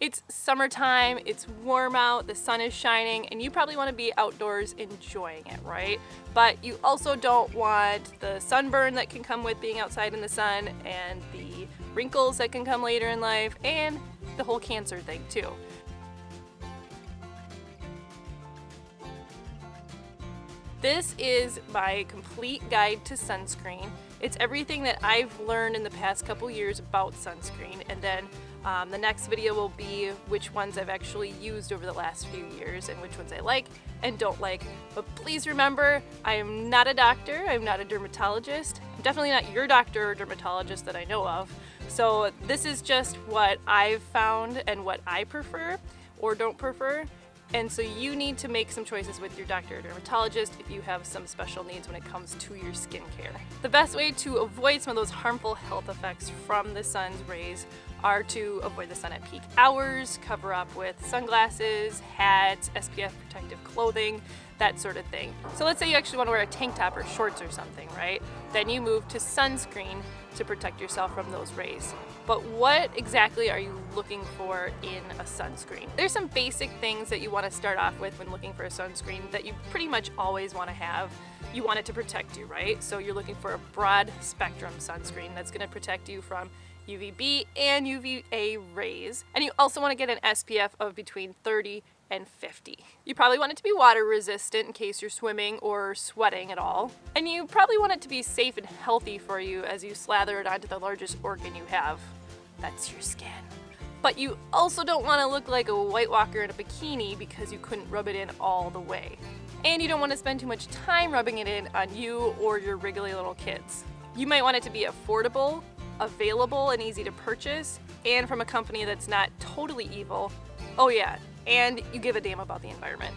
It's summertime, it's warm out, the sun is shining, and you probably want to be outdoors enjoying it, right? But you also don't want the sunburn that can come with being outside in the sun, and the wrinkles that can come later in life, and the whole cancer thing too. This is my complete guide to sunscreen. It's everything that I've learned in the past couple years about sunscreen, and then the next video will be which ones I've actually used over the last few years and which ones I like and don't like. But please remember, I am not a doctor, I'm not a dermatologist. I'm definitely not your doctor or dermatologist that I know of. So this is just what I've found and what I prefer or don't prefer. And so you need to make some choices with your doctor or dermatologist if you have some special needs when it comes to your skincare. The best way to avoid some of those harmful health effects from the sun's rays are to avoid the sun at peak hours, cover up with sunglasses, hats, SPF protective clothing, that sort of thing. So let's say you actually want to wear a tank top or shorts or something, right? Then you move to sunscreen to protect yourself from those rays. But what exactly are you looking for in a sunscreen? There's some basic things that you want to start off with when looking for a sunscreen that you pretty much always want to have. You want it to protect you, right? So you're looking for a broad spectrum sunscreen that's going to protect you from UVB and UVA rays. And you also want to get an SPF of between 30 and 50. You probably want it to be water resistant in case you're swimming or sweating at all. And you probably want it to be safe and healthy for you as you slather it onto the largest organ you have. That's your skin. But you also don't want to look like a White Walker in a bikini because you couldn't rub it in all the way. And you don't want to spend too much time rubbing it in on you or your wriggly little kids. You might want it to be affordable, available, and easy to purchase, and from a company that's not totally evil. Oh yeah, and you give a damn about the environment.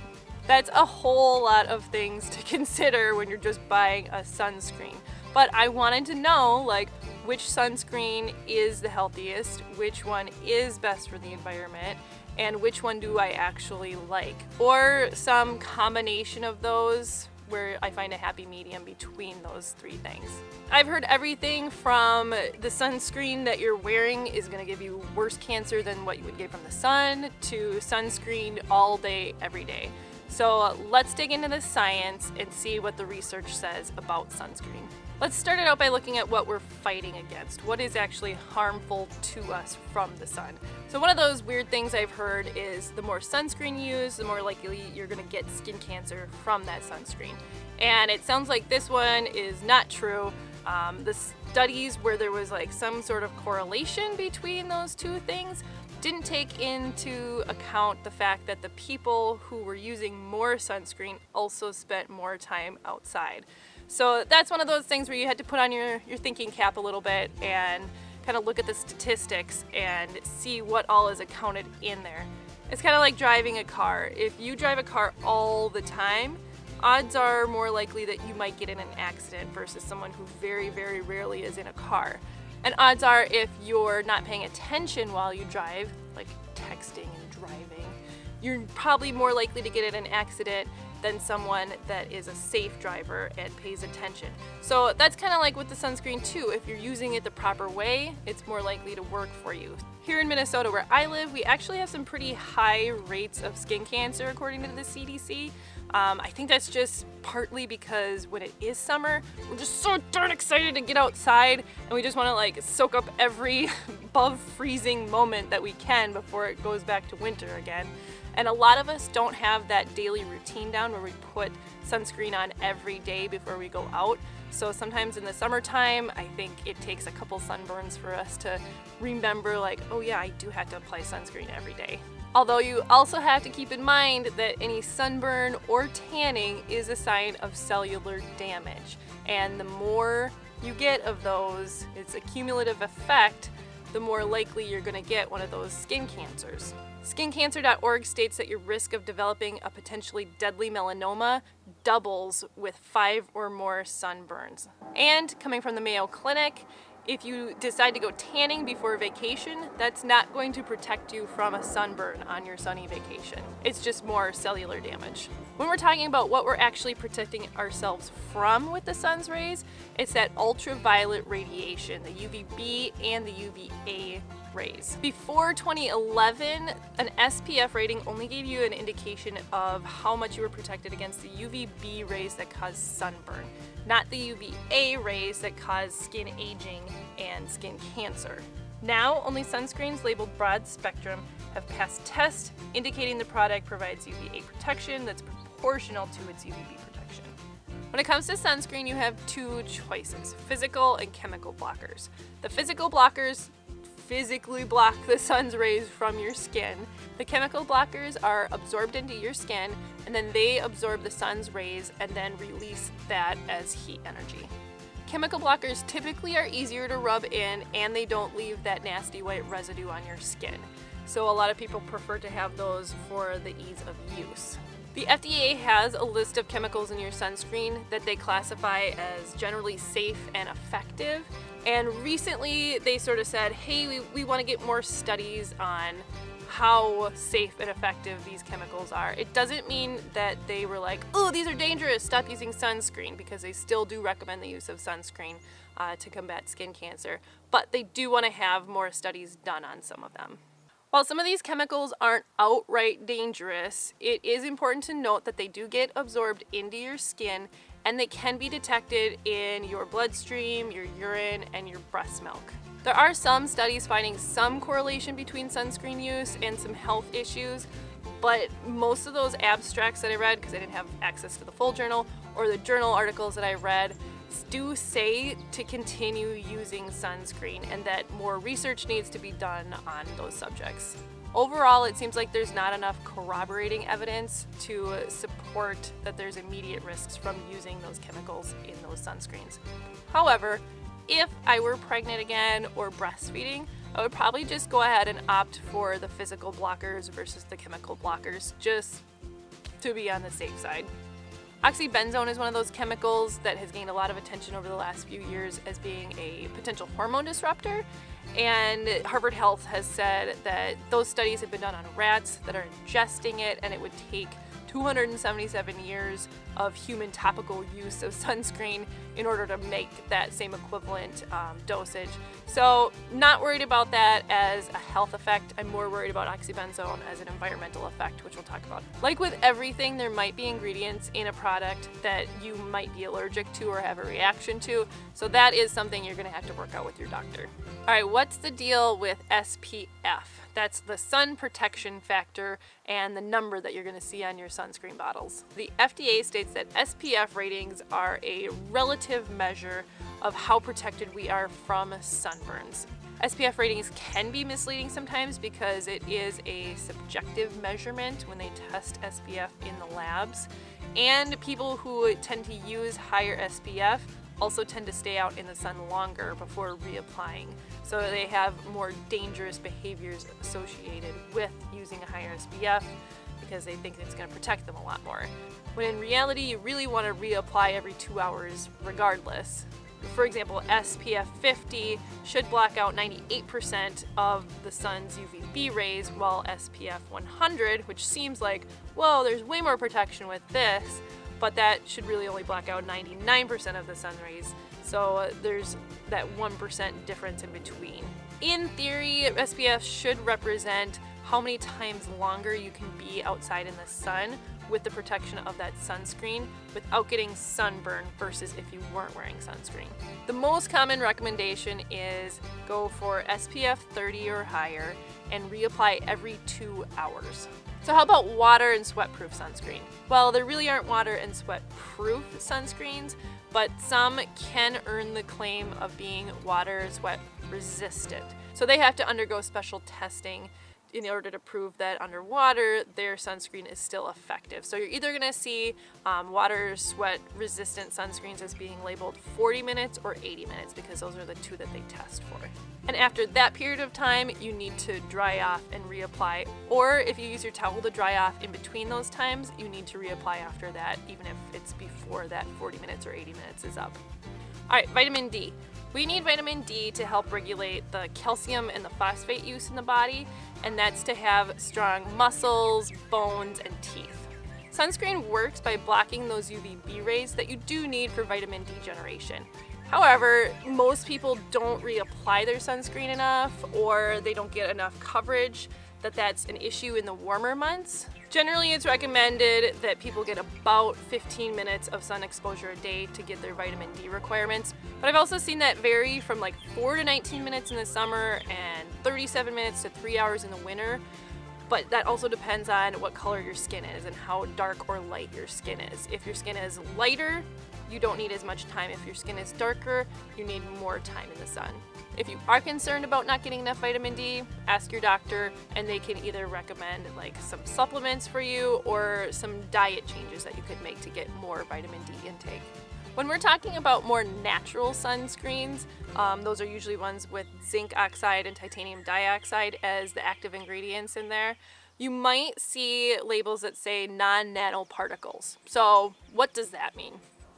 That's a whole lot of things to consider when you're just buying a sunscreen. But I wanted to know, like, which sunscreen is the healthiest, which one is best for the environment, and which one do I actually like. Or some combination of those where I find a happy medium between those three things. I've heard everything from the sunscreen that you're wearing is going to give you worse cancer than what you would get from the sun, to sunscreen all day, every day. So let's dig into the science and see what the research says about sunscreen. Let's start it out by looking at what we're fighting against. What is actually harmful to us from the sun? So one of those weird things I've heard is the more sunscreen you use, the more likely you're gonna get skin cancer from that sunscreen. And it sounds like this one is not true. The studies where there was like some sort of correlation between those two things didn't take into account the fact that the people who were using more sunscreen also spent more time outside. So that's one of those things where you had to put on your thinking cap a little bit and kind of look at the statistics and see what all is accounted in there. It's kind of like driving a car. If you drive a car all the time, odds are more likely that you might get in an accident versus someone who very, very rarely is in a car. And odds are if you're not paying attention while you drive, like texting and driving, you're probably more likely to get in an accident than someone that is a safe driver and pays attention. So that's kind of like with the sunscreen too. If you're using it the proper way, it's more likely to work for you. Here in Minnesota where I live, we actually have some pretty high rates of skin cancer according to the CDC. I think that's just partly because when it is summer, we're just so darn excited to get outside and we just want to like soak up every above freezing moment that we can before it goes back to winter again. And a lot of us don't have that daily routine down where we put sunscreen on every day before we go out. So sometimes in the summertime, I think it takes a couple sunburns for us to remember like, oh yeah, I do have to apply sunscreen every day. Although you also have to keep in mind that any sunburn or tanning is a sign of cellular damage. And the more you get of those, it's a cumulative effect, the more likely you're going to get one of those skin cancers. SkinCancer.org states that your risk of developing a potentially deadly melanoma doubles with 5 or more sunburns. And coming from the Mayo Clinic, if you decide to go tanning before vacation, that's not going to protect you from a sunburn on your sunny vacation. It's just more cellular damage. When we're talking about what we're actually protecting ourselves from with the sun's rays, it's that ultraviolet radiation, the UVB and the UVA rays. Before 2011, an SPF rating only gave you an indication of how much you were protected against the UVB rays that cause sunburn, not the UVA rays that cause skin aging and skin cancer. Now, only sunscreens labeled broad spectrum have passed tests indicating the product provides UVA protection that's proportional to its UVB protection. When it comes to sunscreen, you have two choices: physical and chemical blockers. The physical blockers physically block the sun's rays from your skin. The chemical blockers are absorbed into your skin, and then they absorb the sun's rays and then release that as heat energy. Chemical blockers typically are easier to rub in, and they don't leave that nasty white residue on your skin. So a lot of people prefer to have those for the ease of use. The FDA has a list of chemicals in your sunscreen that they classify as generally safe and effective. And recently they sort of said, hey, we want to get more studies on how safe and effective these chemicals are. It doesn't mean that they were like, oh, these are dangerous, stop using sunscreen, because they still do recommend the use of sunscreen to combat skin cancer. But they do want to have more studies done on some of them. While some of these chemicals aren't outright dangerous, it is important to note that they do get absorbed into your skin, and they can be detected in your bloodstream, your urine, and your breast milk. There are some studies finding some correlation between sunscreen use and some health issues, but most of those abstracts that I read, because I didn't have access to the full journal, or the journal articles that I read, do say to continue using sunscreen and that more research needs to be done on those subjects. Overall, it seems like there's not enough corroborating evidence to support that there's immediate risks from using those chemicals in those sunscreens. However, if I were pregnant again or breastfeeding, I would probably just go ahead and opt for the physical blockers versus the chemical blockers, just to be on the safe side. Oxybenzone is one of those chemicals that has gained a lot of attention over the last few years as being a potential hormone disruptor, and Harvard Health has said that those studies have been done on rats that are ingesting it, and it would take 277 years of human topical use of sunscreen in order to make that same equivalent dosage. So not worried about that as a health effect. I'm more worried about oxybenzone as an environmental effect, which we'll talk about. Like with everything, there might be ingredients in a product that you might be allergic to or have a reaction to. So that is something you're going to have to work out with your doctor. All right, what's the deal with SPF? That's the sun protection factor and the number that you're going to see on your sunscreen bottles. The FDA states that SPF ratings are a relative measure of how protected we are from sunburns. SPF ratings can be misleading sometimes because it is a subjective measurement when they test SPF in the labs, and people who tend to use higher SPF also tend to stay out in the sun longer before reapplying. So they have more dangerous behaviors associated with using a higher SPF because they think it's going to protect them a lot more. When in reality, you really want to reapply every 2 hours regardless. For example, SPF 50 should block out 98% of the sun's UVB rays, while SPF 100, which seems like, whoa, there's way more protection with this, but that should really only block out 99% of the sun rays. So there's that 1% difference in between. In theory, SPF should represent how many times longer you can be outside in the sun with the protection of that sunscreen without getting sunburn versus if you weren't wearing sunscreen. The most common recommendation is go for SPF 30 or higher and reapply every 2 hours. So how about water and sweat-proof sunscreen? Well, there really aren't water and sweat-proof sunscreens, but some can earn the claim of being water sweat resistant. So they have to undergo special testing in order to prove that underwater their sunscreen is still effective. So you're either going to see water sweat resistant sunscreens as being labeled 40 minutes or 80 minutes because those are the two that they test for. And after that period of time, you need to dry off and reapply. Or if you use your towel to dry off in between those times, you need to reapply after that, even if it's before that 40 minutes or 80 minutes is up. All right, vitamin D. We need vitamin D to help regulate the calcium and the phosphate use in the body, and that's to have strong muscles, bones, and teeth. Sunscreen works by blocking those UVB rays that you do need for vitamin D generation. However, most people don't reapply their sunscreen enough, or they don't get enough coverage, that's an issue in the warmer months. Generally, it's recommended that people get about 15 minutes of sun exposure a day to get their vitamin D requirements. But I've also seen that vary from like 4 to 19 minutes in the summer and 37 minutes to 3 hours in the winter. But that also depends on what color your skin is and how dark or light your skin is. If your skin is lighter, you don't need as much time. If your skin is darker, you need more time in the sun. If you are concerned about not getting enough vitamin D, ask your doctor and they can either recommend like some supplements for you or some diet changes that you could make to get more vitamin D intake. When we're talking about more natural sunscreens, those are usually ones with zinc oxide and titanium dioxide as the active ingredients in there. You might see labels that say non-nanoparticles. So what does that mean?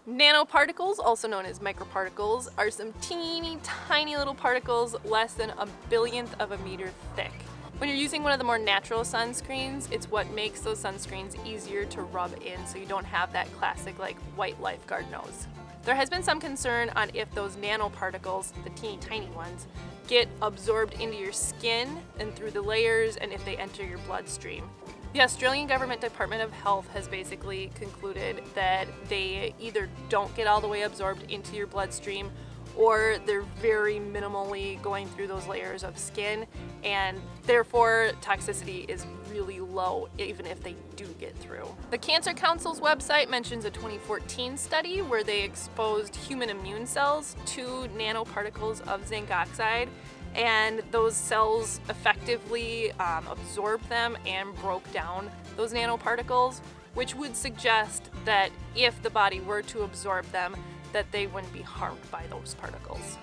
Nanoparticles, also known as microparticles, are some teeny tiny little particles less than a billionth of a meter thick. When you're using one of the more natural sunscreens, it's what makes those sunscreens easier to rub in so you don't have that classic like white lifeguard nose. There has been some concern on if those nanoparticles, the teeny tiny ones, get absorbed into your skin and through the layers and if they enter your bloodstream. The Australian Government Department of Health has basically concluded that they either don't get all the way absorbed into your bloodstream or they're very minimally going through those layers of skin, and therefore toxicity is really low even if they do get through. The Cancer Council's website mentions a 2014 study where they exposed human immune cells to nanoparticles of zinc oxide, and those cells effectively absorbed them and broke down those nanoparticles, which would suggest that if the body were to absorb them, that they wouldn't be harmed by those particles.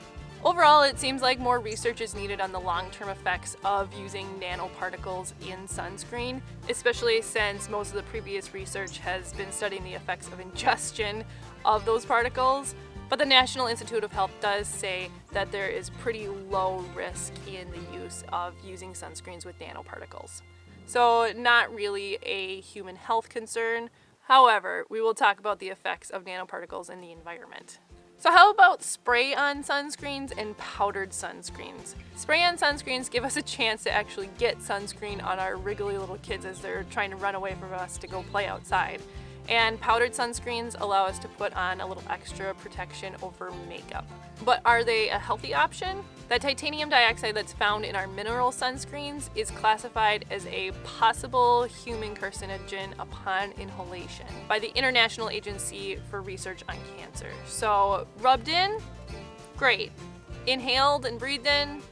Overall, it seems like more research is needed on the long-term effects of using nanoparticles in sunscreen, especially since most of the previous research has been studying the effects of ingestion of those particles. But the National Institute of Health does say that there is pretty low risk in the use of using sunscreens with nanoparticles. So not really a human health concern. However, we will talk about the effects of nanoparticles in the environment. So how about spray-on sunscreens and powdered sunscreens? Spray-on sunscreens give us a chance to actually get sunscreen on our wriggly little kids as they're trying to run away from us to go play outside. And powdered sunscreens allow us to put on a little extra protection over makeup. But are they a healthy option? That titanium dioxide that's found in our mineral sunscreens is classified as a possible human carcinogen upon inhalation by the International Agency for Research on Cancer. So rubbed in, great. Inhaled and breathed in,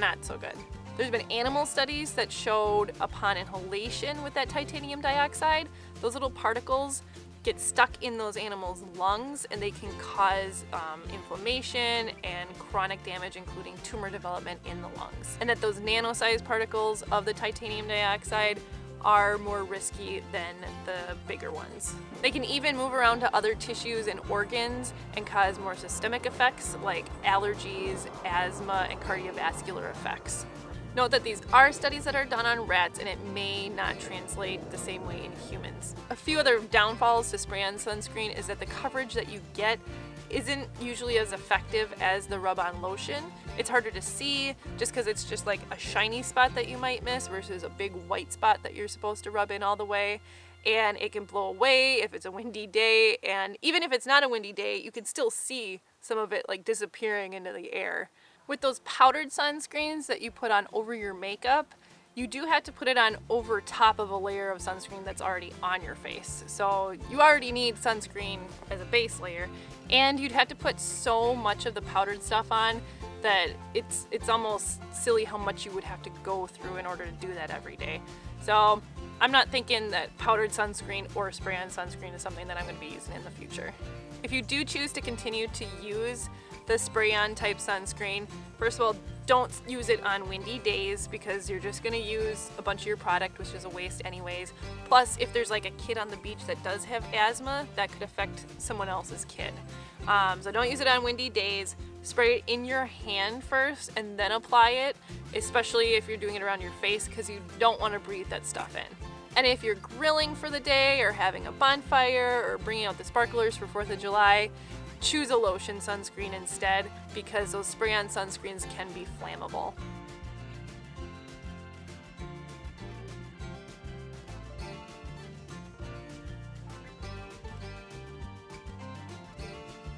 not so good. There's been animal studies that showed upon inhalation with that titanium dioxide, those little particles get stuck in those animals' lungs and they can cause inflammation and chronic damage, including tumor development in the lungs. And that those nano-sized particles of the titanium dioxide are more risky than the bigger ones. They can even move around to other tissues and organs and cause more systemic effects like allergies, asthma, and cardiovascular effects. Note that these are studies that are done on rats and it may not translate the same way in humans. A few other downfalls to spray-on sunscreen is that the coverage that you get isn't usually as effective as the rub-on lotion. It's harder to see just because it's just like a shiny spot that you might miss versus a big white spot that you're supposed to rub in all the way. And it can blow away if it's a windy day, and even if it's not a windy day, you can still see some of it like disappearing into the air. With those powdered sunscreens that you put on over your makeup, you do have to put it on over top of a layer of sunscreen that's already on your face. So you already need sunscreen as a base layer, and you'd have to put so much of the powdered stuff on that it's almost silly how much you would have to go through in order to do that every day. So I'm not thinking that powdered sunscreen or spray-on sunscreen is something that I'm going to be using in the future. If you do choose to continue to use the spray-on type sunscreen, first of all, don't use it on windy days because you're just going to use a bunch of your product, which is a waste anyways. Plus, if there's like a kid on the beach that does have asthma, that could affect someone else's kid. So don't use it on windy days. Spray it in your hand first and then apply it, especially if you're doing it around your face because you don't want to breathe that stuff in. And if you're grilling for the day or having a bonfire or bringing out the sparklers for 4th of July, choose a lotion sunscreen instead, because those spray-on sunscreens can be flammable.